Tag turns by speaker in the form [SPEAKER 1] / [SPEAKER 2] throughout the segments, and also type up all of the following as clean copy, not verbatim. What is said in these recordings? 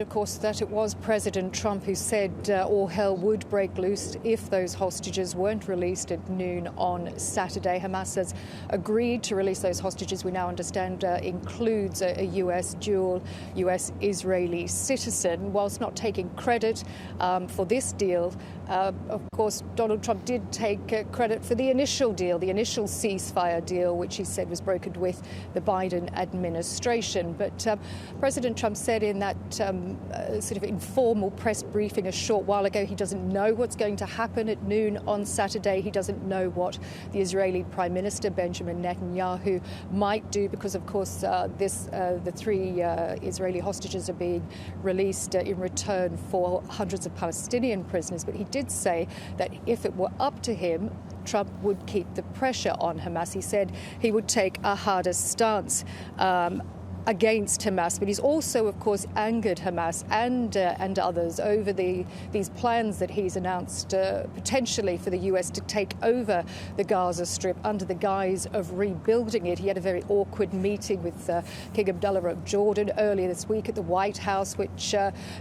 [SPEAKER 1] Of course, that it was President Trump who said all hell would break loose if those hostages weren't released at noon on Saturday. Hamas has agreed to release those hostages, we now understand includes a dual US-Israeli citizen. Whilst not taking credit for this deal, of course, Donald Trump did take credit for the initial deal, the initial ceasefire deal, which he said was brokered with the Biden administration. But President Trump said in that sort of informal press briefing a short while ago, he doesn't know what's going to happen at noon on Saturday. He doesn't know what the Israeli Prime Minister Benjamin Netanyahu might do because, of course, the three Israeli hostages are being released in return for hundreds of Palestinian prisoners. But he did say that if it were up to him, Trump would keep the pressure on Hamas. He said he would take a harder stance against Hamas, but he's also, of course, angered Hamas and others over these plans that he's announced potentially for the US to take over the Gaza Strip under the guise of rebuilding it. He had a very awkward meeting with King Abdullah of Jordan earlier this week at the White House, which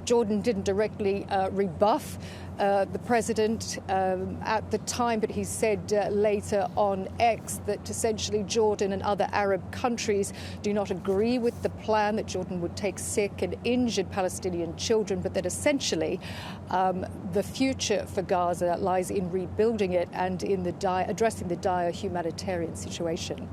[SPEAKER 1] Jordan didn't directly rebuff the president at the time, but he said later on X that essentially Jordan and other Arab countries do not agree with the plan, that Jordan would take sick and injured Palestinian children, but that essentially the future for Gaza lies in rebuilding it and in addressing the dire humanitarian situation.